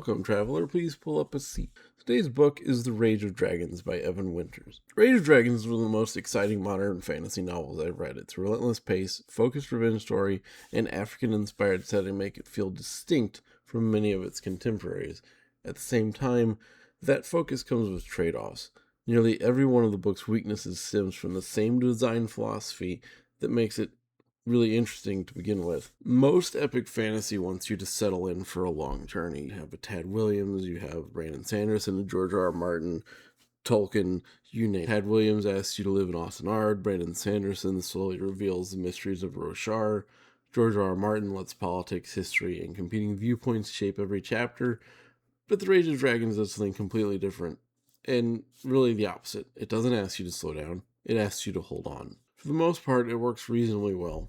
Welcome, traveler. Please pull up a seat. Today's book is The Rage of Dragons by Evan Winters. Rage of Dragons is one of the most exciting modern fantasy novels I've read. Its relentless pace, focused revenge story, and African-inspired setting make it feel distinct from many of its contemporaries. At the same time, that focus comes with trade-offs. Nearly every one of the book's weaknesses stems from the same design philosophy that makes it really interesting to begin with. Most epic fantasy wants you to settle in for a long journey. You have a Tad Williams, you have Brandon Sanderson, and George R. R. Martin, Tolkien, you name it. Tad Williams asks you to live in Ostenard. Brandon Sanderson slowly reveals the mysteries of Roshar. George R. R. Martin lets politics, history, and competing viewpoints shape every chapter. But The Rage of Dragons does something completely different, and really the opposite. It doesn't ask you to slow down, it asks you to hold on. For the most part, it works reasonably well,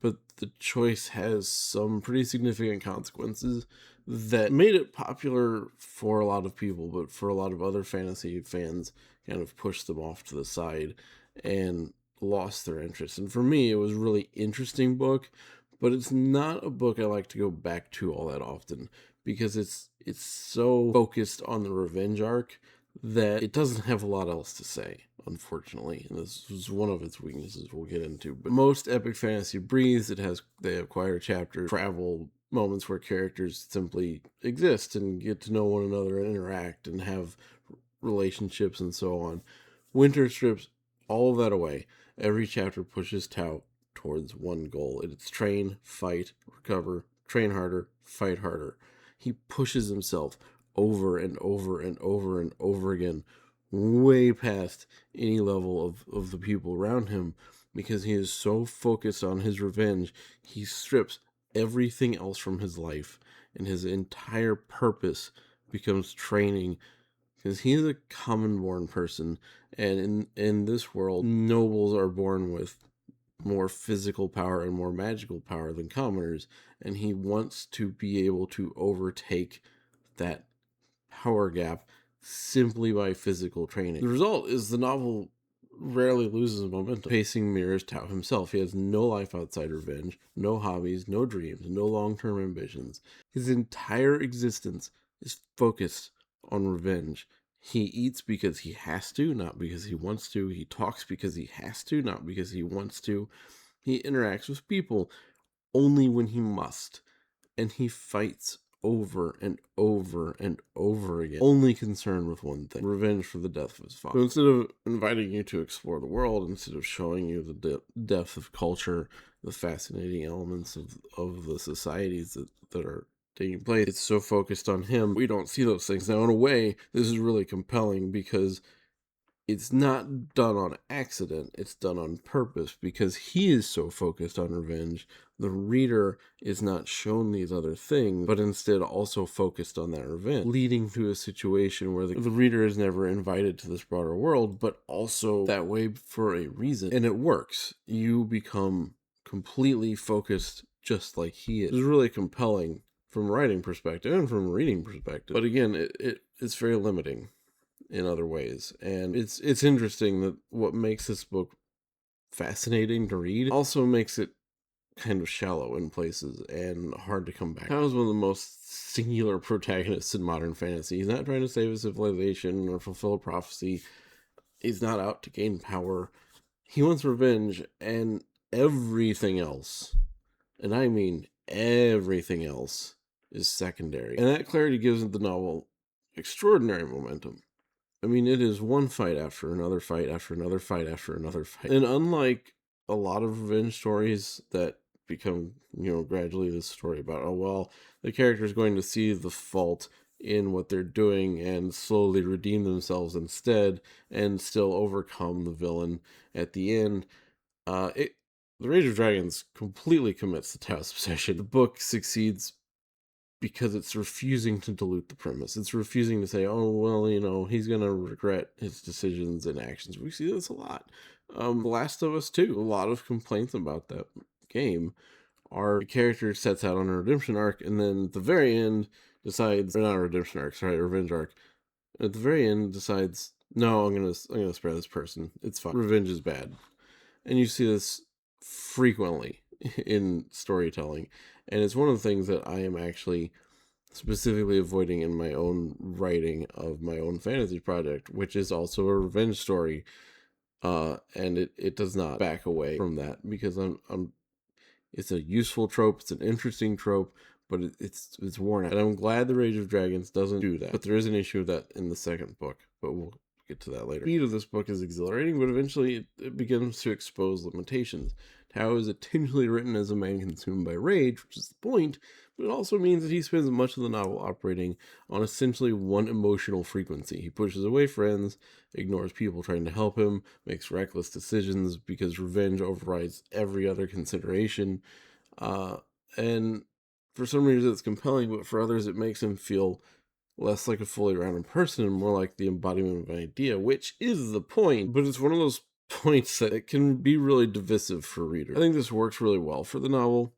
but the choice has some pretty significant consequences that made it popular for a lot of people, but for a lot of other fantasy fans, kind of pushed them off to the side and lost their interest. And for me, it was a really interesting book, but it's not a book I like to go back to all that often, because it's so focused on the revenge arc that it doesn't have a lot else to say, unfortunately. And this is one of its weaknesses we'll get into. But most epic fantasy breathes. They have quieter chapters, travel moments where characters simply exist and get to know one another and interact and have relationships and so on. Winter strips all of that away. Every chapter pushes Tau towards one goal. It's train, fight, recover, train harder, fight harder. He pushes himself over and over and over and over again, way past any level of the people around him, because he is so focused on his revenge. He strips everything else from his life, and his entire purpose becomes training, because he is a common-born person, and in this world, nobles are born with more physical power and more magical power than commoners, and he wants to be able to overtake that power gap simply by physical training. The result is the novel rarely loses momentum. Pacing mirrors Tau himself. He has no life outside revenge, no hobbies, no dreams, no long-term ambitions. His entire existence is focused on revenge. He eats because he has to, not because he wants to. He talks because he has to, not because he wants to. He interacts with people only when he must. And he fights over and over and over again, only concerned with one thing: revenge for the death of his father. So instead of inviting you to explore the world, instead of showing you the depth of culture, the fascinating elements of the societies that are taking place, it's so focused on him, we don't see those things. Now, in a way, this is really compelling, because it's not done on accident, it's done on purpose, because he is so focused on revenge. The reader is not shown these other things, but instead also focused on that revenge, leading to a situation where the reader is never invited to this broader world, but also that way for a reason. And it works. You become completely focused just like he is. It's really compelling from a writing perspective and from a reading perspective. But again, it's very limiting in other ways. And it's interesting that what makes this book fascinating to read also makes it kind of shallow in places and hard to come back. Tau is one of the most singular protagonists in modern fantasy. He's not trying to save a civilization or fulfill a prophecy. He's not out to gain power. He wants revenge, and everything else, and I mean everything else, is secondary. And that clarity gives the novel extraordinary momentum. I mean, it is one fight after another fight after another fight after another fight. And unlike a lot of revenge stories that become, gradually this story about, oh, well, the character is going to see the fault in what they're doing and slowly redeem themselves instead and still overcome the villain at the end. The Rage of Dragons completely commits to Tau's obsession. The book succeeds because it's refusing to dilute the premise. It's refusing to say, oh, well, he's going to regret his decisions and actions. We see this a lot. Last of Us 2, a lot of complaints about that game are the character sets out on a redemption arc, and then at the very end decides, or not a redemption arc, sorry, a revenge arc. At the very end decides, no, I'm gonna spare this person. It's fine. Revenge is bad. And you see this frequently in storytelling. And it's one of the things that I am actually specifically avoiding in my own writing of my own fantasy project, which is also a revenge story. And it does not back away from that, because I'm it's a useful trope, it's an interesting trope, but it's worn out. And I'm glad the Rage of Dragons doesn't do that. But there is an issue of that in the second book, but we'll get to that later. The speed of this book is exhilarating, but eventually it begins to expose limitations. Tao is intentionally written as a man consumed by rage, which is the point, but it also means that he spends much of the novel operating on essentially one emotional frequency. He pushes away friends, ignores people trying to help him, makes reckless decisions because revenge overrides every other consideration. And for some reason it's compelling, but for others it makes him feel less like a fully rounded person and more like the embodiment of an idea, which is the point, but it's one of those points that it can be really divisive for readers. I think this works really well for the novel,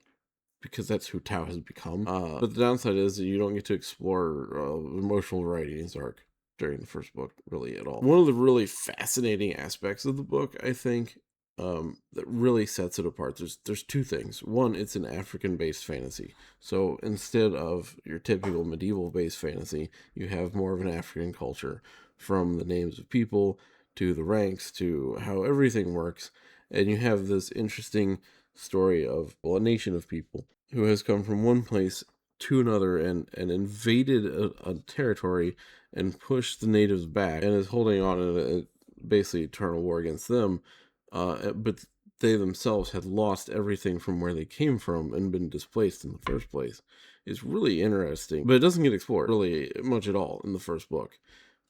because that's who Tao has become. But the downside is that you don't get to explore emotional variety in his arc during the first book, really, at all. One of the really fascinating aspects of the book, I think, that really sets it apart, there's two things. One, it's an African-based fantasy. So instead of your typical medieval-based fantasy, you have more of an African culture, from the names of people to the ranks to how everything works. And you have this interesting story of, well, a nation of people who has come from one place to another and invaded a territory and pushed the natives back and is holding on in a basically eternal war against them. But they themselves had lost everything from where they came from and been displaced in the first place. It's really interesting, but it doesn't get explored really much at all in the first book,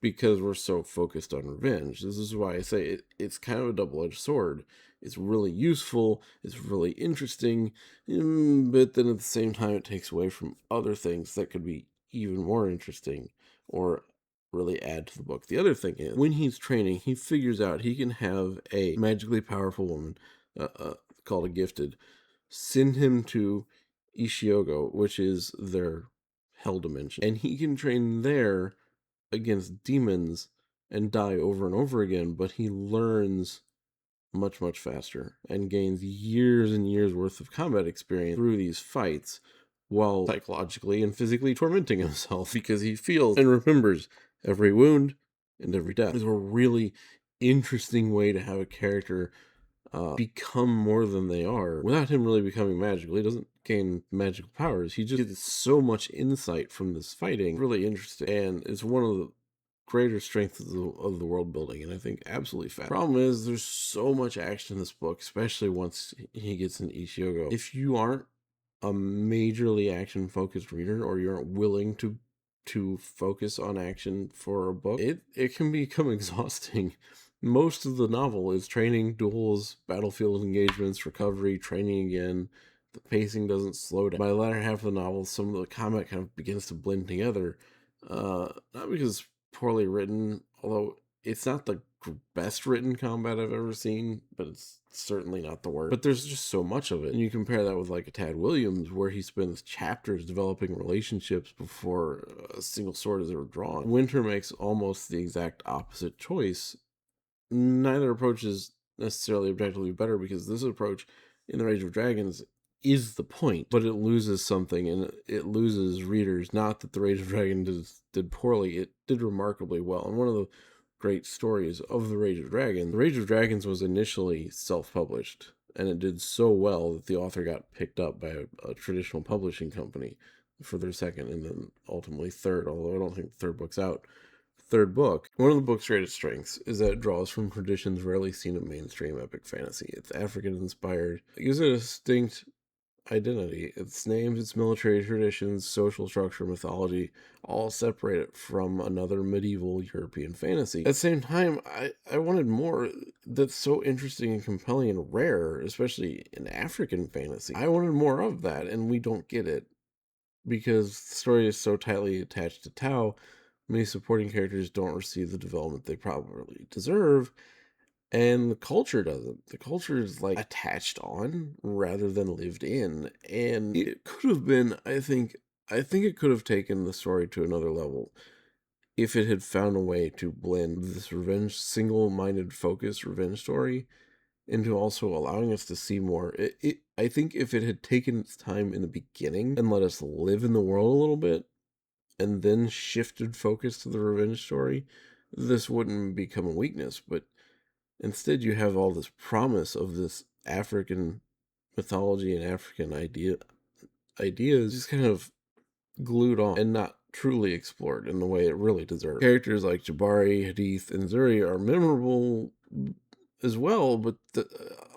because we're so focused on revenge. This is why I say it's kind of a double-edged sword. It's really useful, it's really interesting, but then at the same time it takes away from other things that could be even more interesting or really add to the book. The other thing is, when he's training, he figures out he can have a magically powerful woman, called a gifted, send him to Ishiogo, which is their hell dimension, and he can train there against demons and die over and over again, but he learns much, much faster and gains years and years worth of combat experience through these fights, while psychologically and physically tormenting himself because he feels and remembers every wound and every death. It's a really interesting way to have a character become more than they are without him really becoming magical. He doesn't gain magical powers. He just gets so much insight from this fighting. Really interesting, and it's one of the greater strengths of the world building, and I think absolutely fast. Problem is, there's so much action in this book, especially once he gets in Ishiogo. If you aren't a majorly action focused reader, or you aren't willing to focus on action for a book, it can become exhausting. Most of the novel is training, duels, battlefield engagements, recovery, training again. The pacing doesn't slow down. By the latter half of the novel, some of the combat kind of begins to blend together. Not because it's poorly written, although it's not the best written combat I've ever seen, but it's certainly not the worst. But there's just so much of it. And you compare that with like a Tad Williams, where he spends chapters developing relationships before a single sword is ever drawn. Winter makes almost the exact opposite choice. Neither approach is necessarily objectively better, because this approach in The Rage of Dragons is the point, but it loses something, and it loses readers. Not that The Rage of Dragons did poorly, it did remarkably well. And one of the great stories of The Rage of Dragons was initially self-published, and it did so well that the author got picked up by a traditional publishing company for their second and then ultimately third, although I don't think the third book's out. Third book, one of the book's greatest strengths is that it draws from traditions rarely seen in mainstream epic fantasy. It's African-inspired. It gives it a distinct identity. Its names, its military traditions, social structure, mythology, all separate it from another medieval European fantasy. At the same time, I wanted more that's so interesting and compelling and rare, especially in African fantasy. I wanted more of that, and we don't get it, because the story is so tightly attached to Tao. Many supporting characters don't receive the development they probably deserve, and the culture doesn't. The culture is like attached on rather than lived in, and it could have been, I think it could have taken the story to another level if it had found a way to blend this revenge, single-minded focused revenge story into also allowing us to see more. I think if it had taken its time in the beginning and let us live in the world a little bit, and then shifted focus to the revenge story, this wouldn't become a weakness, but instead you have all this promise of this African mythology and African ideas just kind of glued on and not truly explored in the way it really deserves. Characters like Jabari, Hadith, and Zuri are memorable as well, but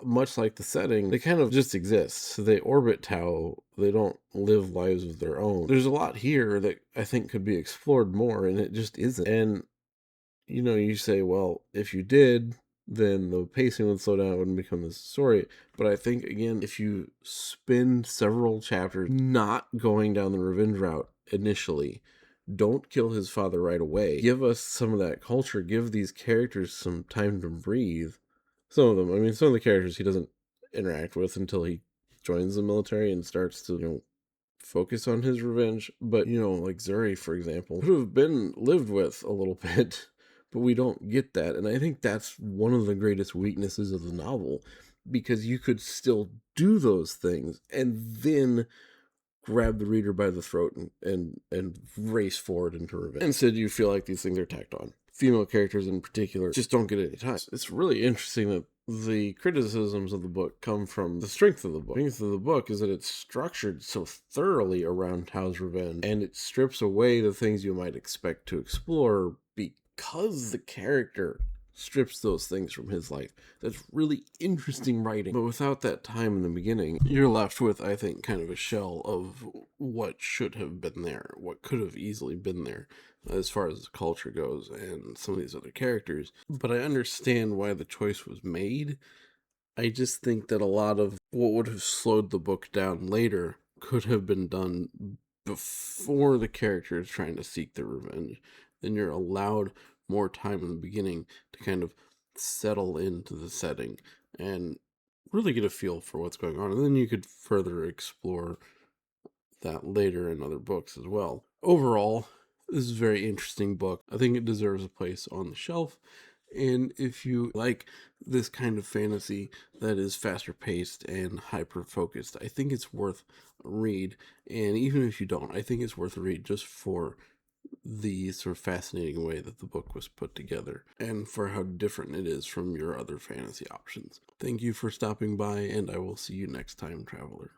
much like the setting, they kind of just exist. So they orbit Tau. They don't live lives of their own. There's a lot here that I think could be explored more, and it just isn't. And, you say, well, if you did, then the pacing would slow down, it wouldn't become this story. But I think, again, if you spend several chapters not going down the revenge route initially, don't kill his father right away, give us some of that culture, give these characters some time to breathe. Some of the characters he doesn't interact with until he joins the military and starts to, focus on his revenge. But, like Zuri, for example, could have been lived with a little bit, but we don't get that. And I think that's one of the greatest weaknesses of the novel, because you could still do those things and then grab the reader by the throat and race forward into revenge. Instead, you feel like these things are tacked on. Female characters in particular just don't get any time. It's really interesting that the criticisms of the book come from the strength of the book. The strength of the book is that it's structured so thoroughly around Tao's revenge, and it strips away the things you might expect to explore because the character strips those things from his life. That's really interesting writing. But without that time in the beginning, you're left with, I think, kind of a shell of what should have been there, what could have easily been there as far as the culture goes and some of these other characters. But I understand why the choice was made. I just think that a lot of what would have slowed the book down later could have been done before the character is trying to seek their revenge. Then you're allowed more time in the beginning to kind of settle into the setting and really get a feel for what's going on. And then you could further explore that later in other books as well. Overall, this is a very interesting book. I think it deserves a place on the shelf. And if you like this kind of fantasy that is faster paced and hyper focused, I think it's worth a read. And even if you don't, I think it's worth a read just for the sort of fascinating way that the book was put together and for how different it is from your other fantasy options. Thank you for stopping by, and I will see you next time, traveler.